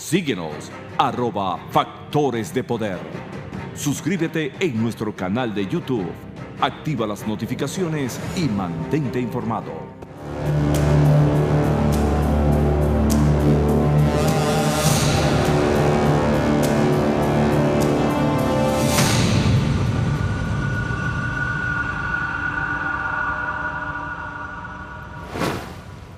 Síguenos, @Factores de Poder. Suscríbete en nuestro canal de YouTube. Activa las notificaciones y mantente informado.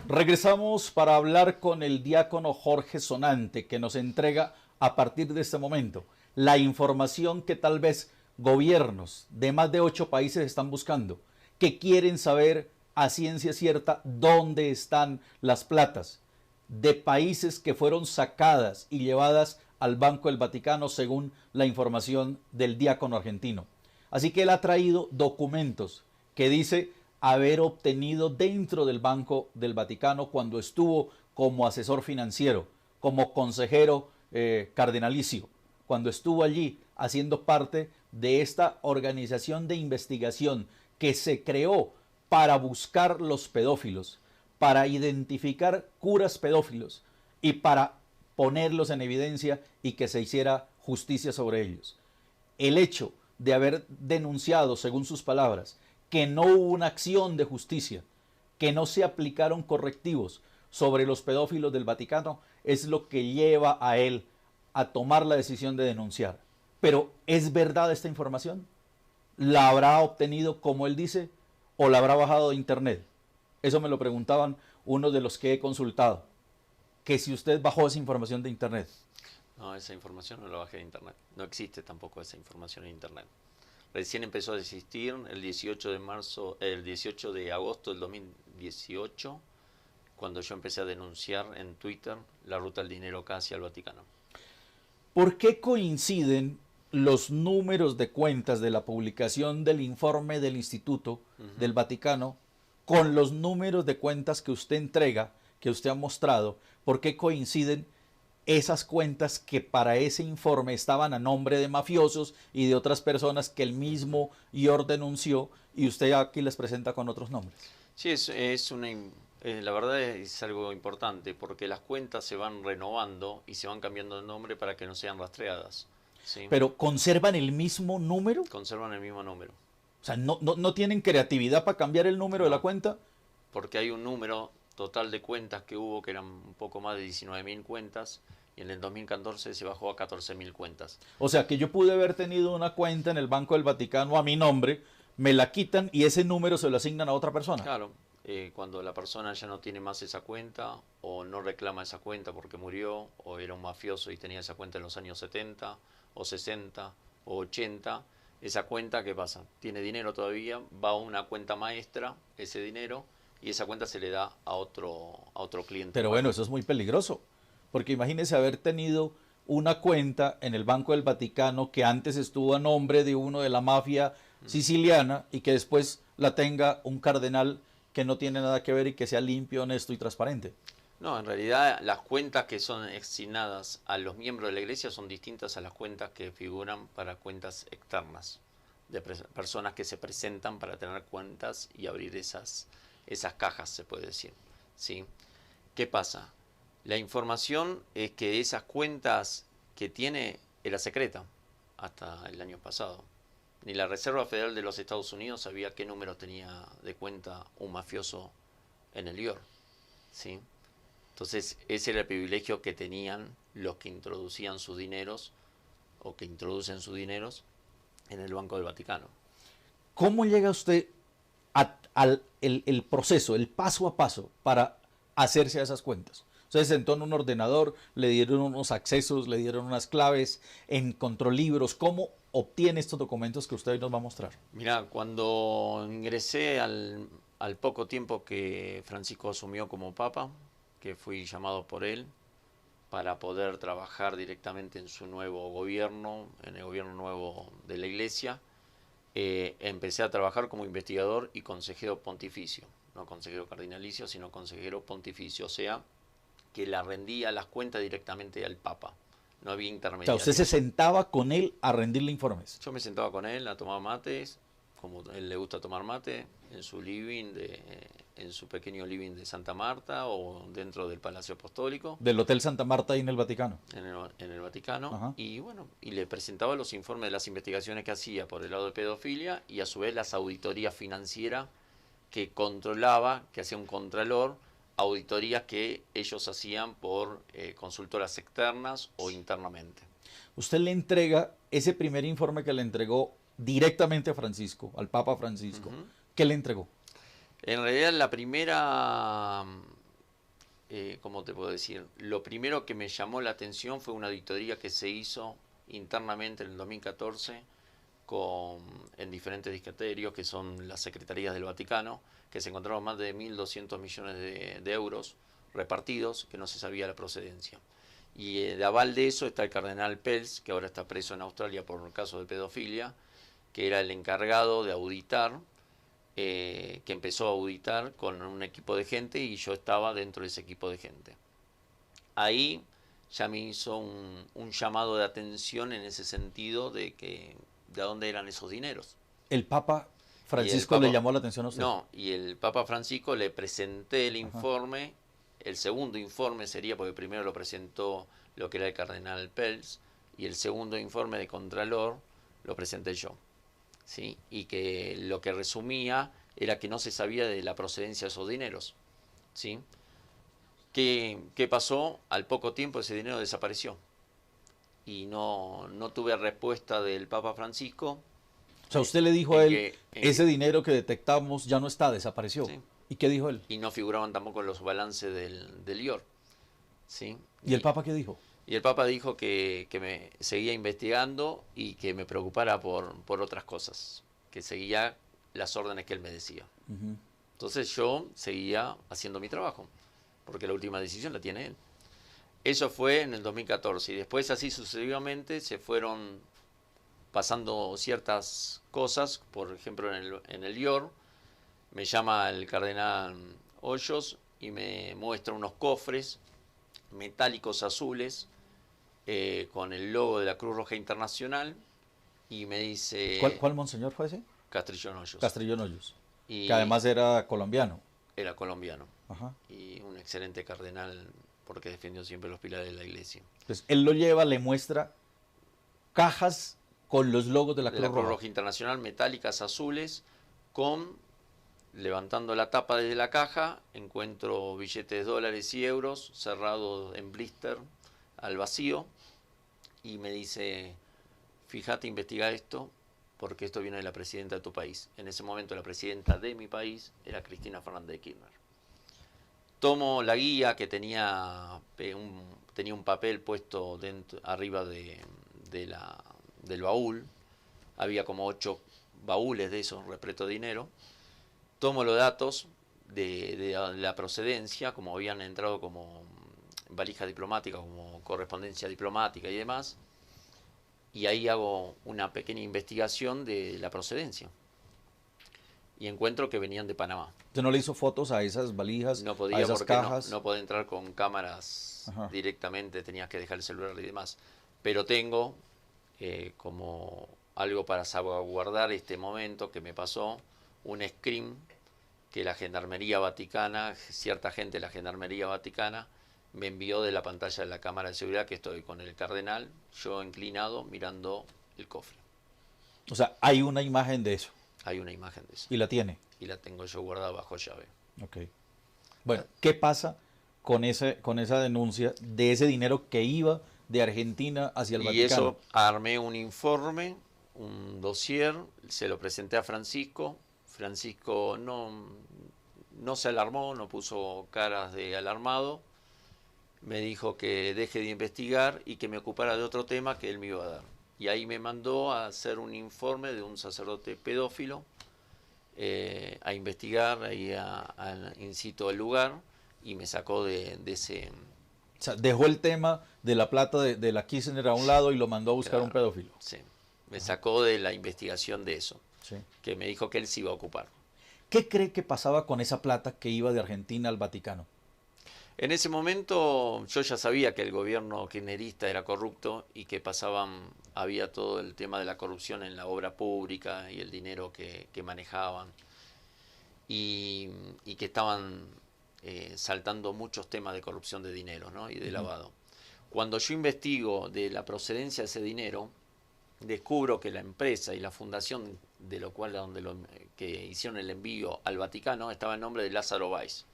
Regresamos para hablar con el diácono Jorge Sonante, que nos entrega a partir de este momento la información que tal vez gobiernos de más de 8 países están buscando, que quieren saber a ciencia cierta dónde están las platas de países que fueron sacadas y llevadas al Banco del Vaticano según la información del diácono argentino. Así que él ha traído documentos que dice haber obtenido dentro del Banco del Vaticano cuando estuvo como asesor financiero, como consejero cardenalicio, cuando estuvo allí haciendo parte de esta organización de investigación que se creó para buscar los pedófilos, para identificar curas pedófilos y para ponerlos en evidencia y que se hiciera justicia sobre ellos. El hecho de haber denunciado, según sus palabras, que no hubo una acción de justicia, que no se aplicaron correctivos sobre los pedófilos del Vaticano, es lo que lleva a él a tomar la decisión de denunciar. Pero, ¿es verdad esta información? ¿La habrá obtenido, como él dice, o la habrá bajado de internet? Eso me lo preguntaban uno de los que he consultado, que si usted bajó esa información de internet. No, esa información no la bajé de internet. No existe tampoco esa información en internet. Recién empezó a existir el 18 de agosto del 2018, cuando yo empecé a denunciar en Twitter la ruta del dinero acá hacia el Vaticano. ¿Por qué coinciden los números de cuentas de la publicación del informe del Instituto del Vaticano con los números de cuentas que usted entrega, que usted ha mostrado? ¿Por qué coinciden esas cuentas que para ese informe estaban a nombre de mafiosos y de otras personas que el mismo IOR denunció, y usted aquí les presenta con otros nombres? Sí, la verdad es algo importante porque las cuentas se van renovando y se van cambiando de nombre para que no sean rastreadas, ¿sí? ¿Pero conservan el mismo número? Conservan el mismo número. O sea, ¿no tienen creatividad para cambiar el número de la cuenta? Porque hay un número total de cuentas que hubo, que eran un poco más de 19.000 cuentas, y en el 2014 se bajó a 14.000 cuentas. O sea, que yo pude haber tenido una cuenta en el Banco del Vaticano a mi nombre, me la quitan y ese número se lo asignan a otra persona. Claro, cuando la persona ya no tiene más esa cuenta, o no reclama esa cuenta porque murió, o era un mafioso y tenía esa cuenta en los años 70, o 60, o 80, esa cuenta, ¿qué pasa? Tiene dinero todavía, va a una cuenta maestra, ese dinero, y esa cuenta se le da a otro cliente. Pero bueno, eso es muy peligroso, porque imagínese haber tenido una cuenta en el Banco del Vaticano que antes estuvo a nombre de uno de la mafia siciliana y que después la tenga un cardenal que no tiene nada que ver y que sea limpio, honesto y transparente. No, en realidad las cuentas que son asignadas a los miembros de la iglesia son distintas a las cuentas que figuran para cuentas externas, de personas que se presentan para tener cuentas y abrir esas cajas, se puede decir, ¿sí? ¿Qué pasa? La información es que esas cuentas que tiene era secreta hasta el año pasado. Ni la Reserva Federal de los Estados Unidos sabía qué número tenía de cuenta un mafioso en el IOR, ¿sí? Entonces ese era el privilegio que tenían los que introducían sus dineros o que introducen sus dineros en el Banco del Vaticano. ¿Cómo llega usted al proceso, el paso a paso para hacerse a esas cuentas? Usted se sentó en un ordenador, le dieron unos accesos, le dieron unas claves, encontró libros. ¿Cómo obtiene estos documentos que usted hoy nos va a mostrar? Mira, cuando ingresé al poco tiempo que Francisco asumió como Papa, que fui llamado por él para poder trabajar directamente en su nuevo gobierno, en el gobierno nuevo de la Iglesia, empecé a trabajar como investigador y consejero pontificio, no consejero cardinalicio, sino consejero pontificio, o sea, que la rendía las cuentas directamente al Papa. No había intermediarios. O sea, usted se sentaba con él a rendirle informes. Yo me sentaba con él, a tomar mates, como él le gusta tomar mate, en su living, en su pequeño living de Santa Marta o dentro del Palacio Apostólico. Del Hotel Santa Marta ahí en el Vaticano. En el Vaticano. Ajá. Y bueno, y le presentaba los informes de las investigaciones que hacía por el lado de pedofilia y a su vez las auditorías financieras que controlaba, que hacía un contralor, auditorías que ellos hacían por consultoras externas o internamente. Usted le entrega ese primer informe que le entregó directamente a Francisco, al Papa Francisco. ¿Qué le entregó? En realidad la primera, ¿cómo te puedo decir? Lo primero que me llamó la atención fue una auditoría que se hizo internamente en el 2014 en diferentes dicasterios, que son las secretarías del Vaticano, que se encontraron más de 1.200 millones de euros repartidos, que no se sabía la procedencia. Y de aval de eso está el cardenal Pels, que ahora está preso en Australia por caso de pedofilia, que era el encargado de auditar, que empezó a auditar con un equipo de gente y yo estaba dentro de ese equipo de gente. Ahí ya me hizo un llamado de atención en ese sentido de dónde eran esos dineros. ¿El Papa Francisco le llamó la atención a usted? No, y el Papa Francisco le presenté el informe. El segundo informe sería, porque primero lo presentó lo que era el cardenal Pels, y el segundo informe de Contralor lo presenté yo. ¿Sí? Y que lo que resumía era que no se sabía de la procedencia de esos dineros. ¿Sí? ¿Qué pasó? Al poco tiempo ese dinero desapareció. Y no tuve respuesta del Papa Francisco. O sea, usted le dijo a él, ese dinero que detectamos ya no está, desapareció. Sí. ¿Y qué dijo él? Y no figuraban tampoco los balances del IOR. ¿Sí? ¿Y el Papa qué dijo? Y el Papa dijo que me seguía investigando y que me preocupara por otras cosas, que seguía las órdenes que él me decía. Entonces yo seguía haciendo mi trabajo, porque la última decisión la tiene él. Eso fue en el 2014 y después así sucesivamente se fueron pasando ciertas cosas. Por ejemplo, en el IOR me llama el cardenal Hoyos y me muestra unos cofres metálicos azules con el logo de la Cruz Roja Internacional y me dice... ¿Cuál monseñor fue ese? Castrillón Hoyos. Castrillón Hoyos. Y que además era colombiano. Era colombiano. Ajá. Y un excelente cardenal porque defendió siempre los pilares de la iglesia. Entonces él lo lleva, le muestra cajas con los logos de la Cruz Roja Internacional, metálicas azules, levantando la tapa desde la caja, encuentro billetes de dólares y euros cerrados en blister al vacío y me dice, fíjate, investiga esto porque esto viene de la presidenta de tu país. En ese momento la presidenta de mi país era Cristina Fernández de Kirchner. Tomo la guía que tenía un papel puesto arriba del baúl, había como 8 baúles de esos repleto de dinero. Tomo los datos de la procedencia, como habían entrado como valija diplomática, como correspondencia diplomática y demás, y ahí hago una pequeña investigación de la procedencia. Y encuentro que venían de Panamá. ¿Usted no le hizo fotos a esas valijas, no podía, a esas porque cajas? No podía entrar con cámaras directamente, tenías que dejar el celular y demás. Pero tengo como algo para salvaguardar este momento que me pasó, un screen que la Gendarmería Vaticana, cierta gente de la Gendarmería Vaticana, me envió de la pantalla de la cámara de seguridad, que estoy con el cardenal, yo inclinado, mirando el cofre. O sea, hay una imagen de eso. Hay una imagen de eso. ¿Y la tiene? Y la tengo yo guardada bajo llave. Ok. Bueno, ¿qué pasa con esa denuncia de ese dinero que iba de Argentina hacia el Vaticano? Y eso, armé un informe, un dossier, se lo presenté a Francisco. Francisco no se alarmó, no puso caras de alarmado. Me dijo que deje de investigar y que me ocupara de otro tema que él me iba a dar. Y ahí me mandó a hacer un informe de un sacerdote pedófilo, a investigar, ahí in situ al lugar, y me sacó de ese... O sea, dejó el tema de la plata de la Kirchner a un lado y lo mandó a buscar a un pedófilo. Sí, me sacó de la investigación de eso, sí, que me dijo que él se iba a ocupar. ¿Qué cree que pasaba con esa plata que iba de Argentina al Vaticano? En ese momento yo ya sabía que el gobierno kirchnerista era corrupto y que pasaban había todo el tema de la corrupción en la obra pública y el dinero que manejaban, y que estaban saltando muchos temas de corrupción de dinero, ¿no? Y de lavado. Cuando yo investigo de la procedencia de ese dinero, descubro que la empresa y la fundación de lo cual que hicieron el envío al Vaticano estaba en nombre de Lázaro Báez.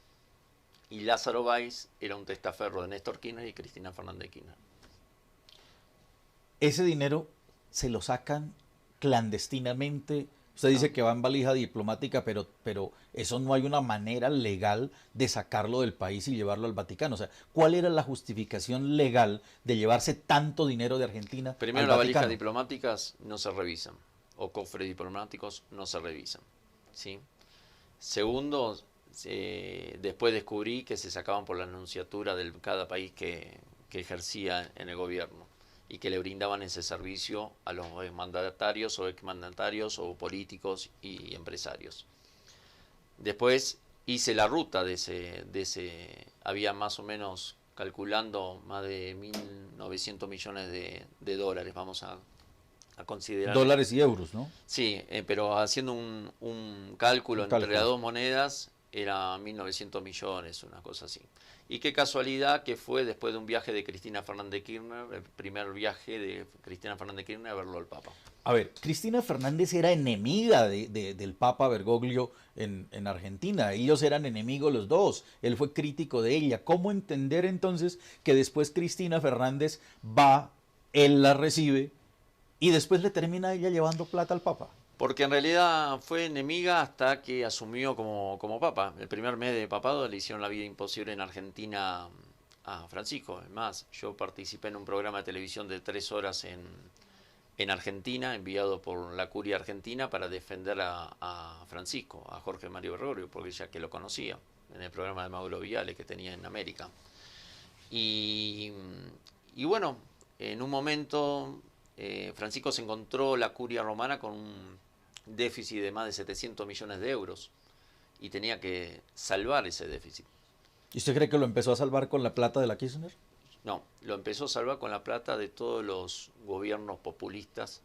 Y Lázaro Báez era un testaferro de Néstor Kirchner y Cristina Fernández de Kirchner. Ese dinero se lo sacan clandestinamente. Usted dice que va en valija diplomática, pero eso no hay una manera legal de sacarlo del país y llevarlo al Vaticano. O sea, ¿cuál era la justificación legal de llevarse tanto dinero de Argentina Primero, al las Vaticano? valijas diplomáticas no se revisan, o cofres diplomáticos no se revisan, ¿sí? Segundo, después descubrí que se sacaban por la nunciatura de cada país que ejercía en el gobierno, y que le brindaban ese servicio a los mandatarios o exmandatarios o políticos y empresarios. Después hice la ruta de ese había más o menos, calculando, más de 1.900 millones de dólares, vamos a considerar. Dólares y euros, ¿no? Sí, pero haciendo un cálculo entre las dos monedas, era 1.900 millones, una cosa así. Y qué casualidad que fue después de un viaje de Cristina Fernández de Kirchner, el primer viaje de Cristina Fernández de Kirchner a verlo al Papa. A ver, Cristina Fernández era enemiga del Papa Bergoglio en Argentina. Ellos eran enemigos los dos. Él fue crítico de ella. ¿Cómo entender entonces que después Cristina Fernández va, él la recibe y después le termina ella llevando plata al Papa? Porque en realidad fue enemiga hasta que asumió como papa. El primer mes de papado le hicieron la vida imposible en Argentina a Francisco. Es más, yo participé en un programa de televisión de 3 horas en Argentina, enviado por la Curia Argentina para defender a Francisco, a Jorge Mario Bergoglio, porque ya que lo conocía, en el programa de Mauro Viale que tenía en América. Y bueno, en un momento Francisco se encontró la Curia Romana con un déficit de más de 700 millones de euros y tenía que salvar ese déficit. ¿Y usted cree que lo empezó a salvar con la plata de la Kirchner? No, lo empezó a salvar con la plata de todos los gobiernos populistas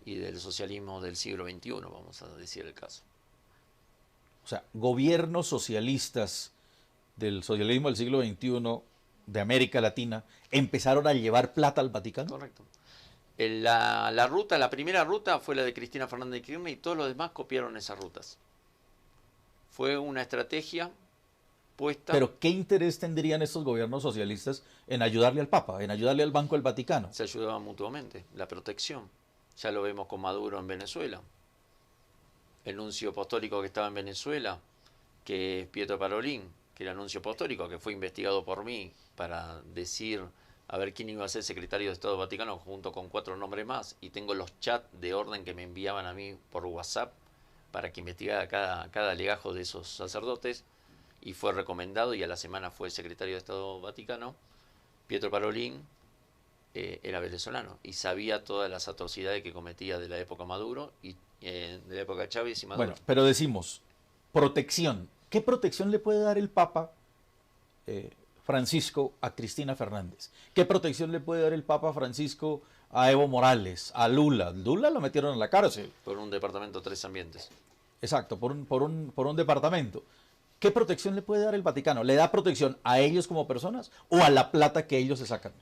y del socialismo del siglo XXI, vamos a decir el caso. O sea, gobiernos socialistas del socialismo del siglo XXI de América Latina empezaron a llevar plata al Vaticano. Correcto. La primera ruta fue la de Cristina Fernández de Kirchner y todos los demás copiaron esas rutas. Fue una estrategia puesta. Pero ¿qué interés tendrían estos gobiernos socialistas en ayudarle al Papa, en ayudarle al Banco del Vaticano? Se ayudaban mutuamente, la protección. Ya lo vemos con Maduro en Venezuela. El nuncio apostólico que estaba en Venezuela, que es Pietro Parolin, que era el nuncio apostólico, que fue investigado por mí para decir a ver quién iba a ser secretario de Estado Vaticano junto con 4 nombres más, y tengo los chats de orden que me enviaban a mí por WhatsApp para que investigara cada legajo de esos sacerdotes, y fue recomendado y a la semana fue secretario de Estado Vaticano. Pietro Parolin era venezolano y sabía todas las atrocidades que cometía de la época Maduro y de la época Chávez y Maduro. Bueno, pero decimos, protección. ¿Qué protección le puede dar el Papa Francisco a Cristina Fernández? ¿Qué protección le puede dar el Papa Francisco a Evo Morales, a Lula? Lula lo metieron en la cárcel. Por un departamento 3 ambientes. Exacto, por un departamento. ¿Qué protección le puede dar el Vaticano? ¿Le da protección a ellos como personas o a la plata que ellos se sacan?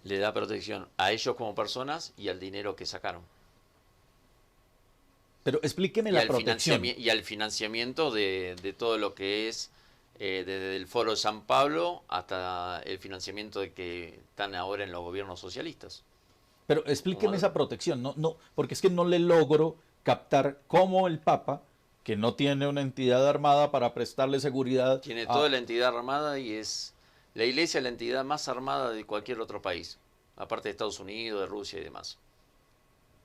Le da protección a ellos como personas y al dinero que sacaron. Pero explíqueme la protección. Y al financiamiento de todo lo que es desde el Foro de San Pablo hasta el financiamiento de que están ahora en los gobiernos socialistas. Pero explíqueme esa protección, no, porque es que no le logro captar cómo el Papa, que no tiene una entidad armada para prestarle seguridad. Tiene toda la entidad armada y es la Iglesia la entidad más armada de cualquier otro país, aparte de Estados Unidos, de Rusia y demás.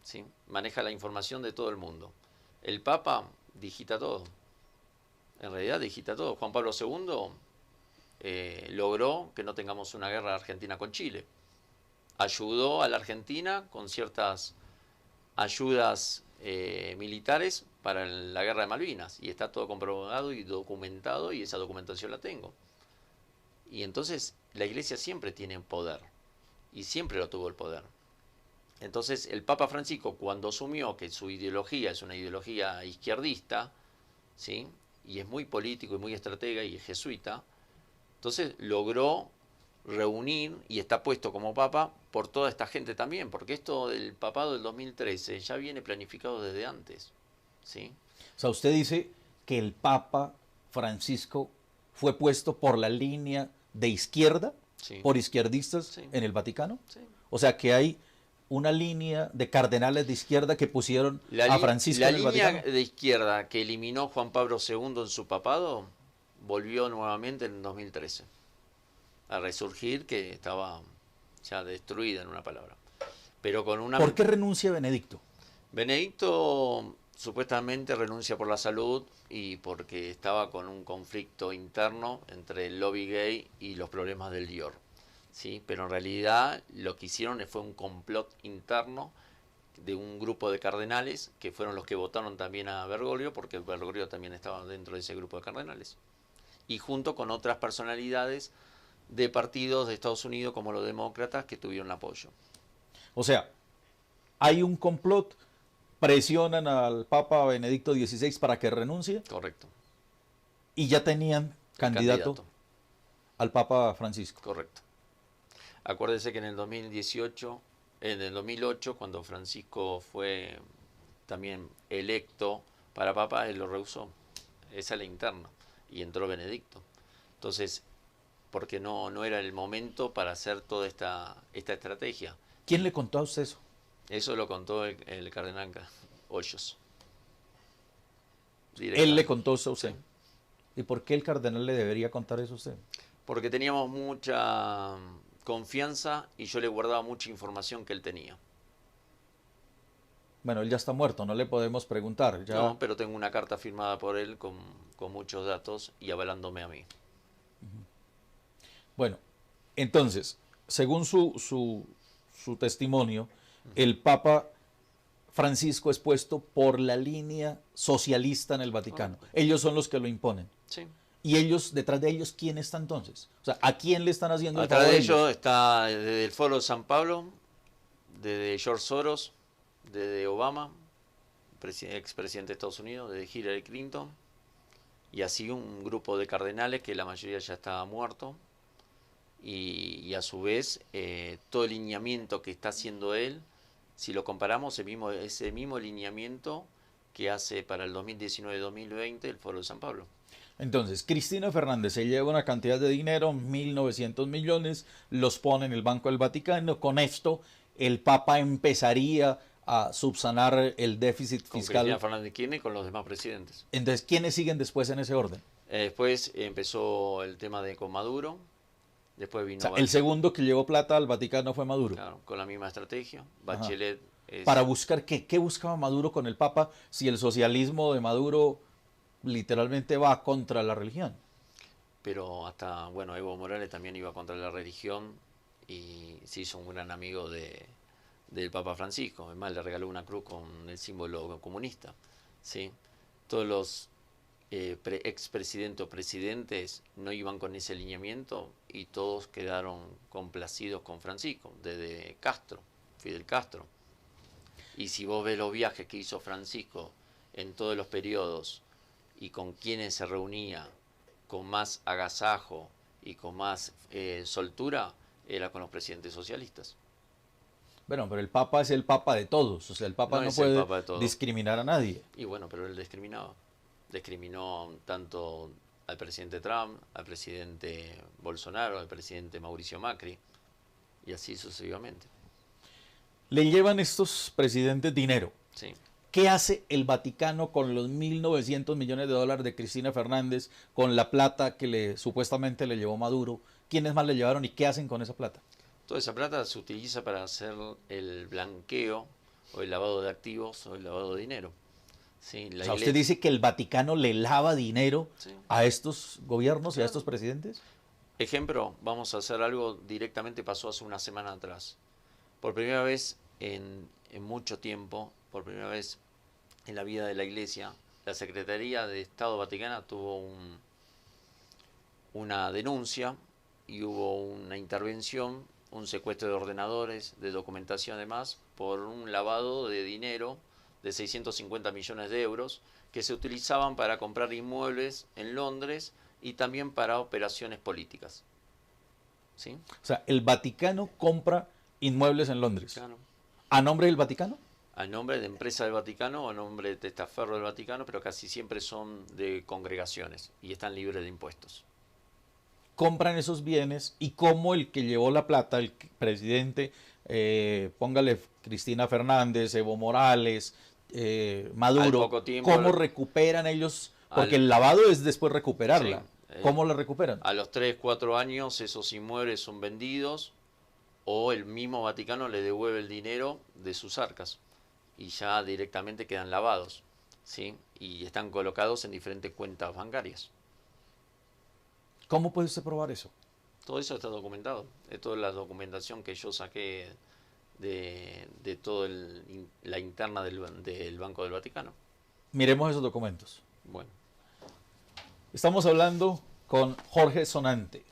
¿Sí? Maneja la información de todo el mundo. El Papa digita todo. En realidad digita todo. Juan Pablo II logró que no tengamos una guerra argentina con Chile. Ayudó a la Argentina con ciertas ayudas militares para la guerra de Malvinas. Y está todo comprobado y documentado y esa documentación la tengo. Y entonces la Iglesia siempre tiene poder. Y siempre lo tuvo el poder. Entonces el Papa Francisco, cuando asumió que su ideología es una ideología izquierdista, ¿sí? Y es muy político y muy estratega y es jesuita, entonces logró reunir y está puesto como papa por toda esta gente también, porque esto del papado del 2013 ya viene planificado desde antes, ¿sí? O sea, usted dice que el Papa Francisco fue puesto por la línea de izquierda, Sí. por izquierdistas Sí. en el Vaticano. Sí. O sea, que hay una línea de cardenales de izquierda que pusieron a Francisco La en el línea Vaticano. de izquierda que eliminó Juan Pablo II en su papado volvió nuevamente en 2013 a resurgir, que estaba ya destruida en una palabra. Pero con una... ¿Por qué renuncia Benedicto? Benedicto supuestamente renuncia por la salud y porque estaba con un conflicto interno entre el lobby gay y los problemas del Dior, ¿sí? Pero en realidad lo que hicieron fue un complot interno de un grupo de cardenales que fueron los que votaron también a Bergoglio, porque Bergoglio también estaba dentro de ese grupo de cardenales, y junto con otras personalidades de partidos de Estados Unidos como los demócratas que tuvieron apoyo. O sea, hay un complot, presionan al Papa Benedicto XVI para que renuncie Correcto. y ya tenían El candidato al Papa Francisco. Correcto. Acuérdese que en el 2018, en el 2008, cuando Francisco fue también electo para Papa, él lo rehusó. Esa es la interna. Y entró Benedicto. Entonces, porque no era el momento para hacer toda esta estrategia. ¿Quién le contó a usted eso? Eso lo contó el cardenal Hoyos. Él le contó eso a usted. ¿Y por qué el cardenal le debería contar eso a usted? Porque teníamos mucha confianza y yo le guardaba mucha información que él tenía. Bueno, él ya está muerto, no le podemos preguntar. Ya... No, pero tengo una carta firmada por él con muchos datos y avalándome a mí. Bueno, entonces, según su testimonio, el Papa Francisco es puesto por la línea socialista en el Vaticano. Ellos son los que lo imponen. Sí. ¿Y ellos, detrás de ellos, quién está entonces? O sea, ¿a quién le están haciendo el Atrás favor de ellos está desde el Foro de San Pablo, desde George Soros, desde Obama, expresidente de Estados Unidos, desde Hillary Clinton, y así un grupo de cardenales que la mayoría ya estaba muerto, y a su vez todo el lineamiento que está haciendo él, si lo comparamos, ese mismo lineamiento que hace para el 2019-2020 el Foro de San Pablo. Entonces, Cristina Fernández se lleva una cantidad de dinero, 1.900 millones, los pone en el Banco del Vaticano. Con esto, el Papa empezaría a subsanar el déficit Con fiscal. Cristina Fernández de Kirchner y con los demás presidentes. Entonces, ¿quiénes siguen después en ese orden? Después empezó el tema de con Maduro. Después vino O sea, el segundo que llevó plata al Vaticano fue Maduro. Claro, con la misma estrategia. Bachelet es... Para buscar qué buscaba Maduro con el Papa si el socialismo de Maduro literalmente va contra la religión. Pero hasta, bueno, Evo Morales también iba contra la religión y se hizo un gran amigo del Papa Francisco. Además, le regaló una cruz con el símbolo comunista. ¿Sí? Todos los expresidentes o presidentes no iban con ese lineamiento y todos quedaron complacidos con Francisco, desde Castro, Fidel Castro. Y si vos ves los viajes que hizo Francisco en todos los periodos y con quienes se reunía con más agasajo y con más soltura, era con los presidentes socialistas. Bueno, pero el Papa es el Papa de todos, o sea, el Papa no puede discriminar a nadie. Y bueno, pero él discriminaba. Discriminó tanto al presidente Trump, al presidente Bolsonaro, al presidente Mauricio Macri, y así sucesivamente. Le llevan estos presidentes dinero. Sí. ¿Qué hace el Vaticano con los 1.900 millones de dólares de Cristina Fernández, con la plata que supuestamente le llevó Maduro? ¿Quiénes más le llevaron y qué hacen con esa plata? Toda esa plata se utiliza para hacer el blanqueo o el lavado de activos o el lavado de dinero. Sí, o sea, ¿usted dice que el Vaticano le lava dinero sí. a estos gobiernos y a estos presidentes? Ejemplo, vamos a hacer algo directamente pasó hace una semana atrás. Por primera vez en mucho tiempo, por primera vez en la vida de la Iglesia, la Secretaría de Estado Vaticana tuvo una denuncia y hubo una intervención un secuestro de ordenadores, de documentación además, por un lavado de dinero de 650 millones de euros que se utilizaban para comprar inmuebles en Londres y también para operaciones políticas. ¿Sí? O sea, el Vaticano compra inmuebles en Londres. Claro. ¿A nombre del Vaticano? A nombre de empresa del Vaticano o a nombre de testaferro del Vaticano, pero casi siempre son de congregaciones y están libres de impuestos. Compran esos bienes y como el que llevó la plata, el presidente, póngale Cristina Fernández, Evo Morales, Maduro, Al poco tiempo, ¿cómo recuperan ellos? Porque el lavado es después recuperarla. Sí, ¿Cómo la recuperan? A los 3, 4 años esos inmuebles son vendidos o el mismo Vaticano le devuelve el dinero de sus arcas y ya directamente quedan lavados, ¿sí? Y están colocados en diferentes cuentas bancarias. ¿Cómo puede usted probar eso? Todo eso está documentado. Es toda la documentación que yo saqué de toda la interna del Banco del Vaticano. Miremos esos documentos. Bueno, Estamos hablando con Jorge Sonante,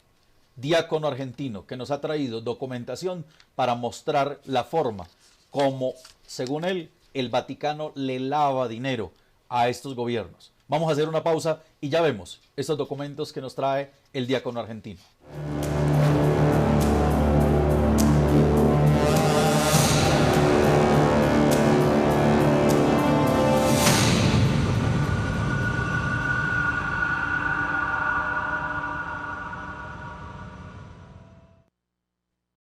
diácono argentino, que nos ha traído documentación para mostrar la forma como, según él, el Vaticano le lava dinero a estos gobiernos. Vamos a hacer una pausa y ya vemos estos documentos que nos trae el diácono argentino.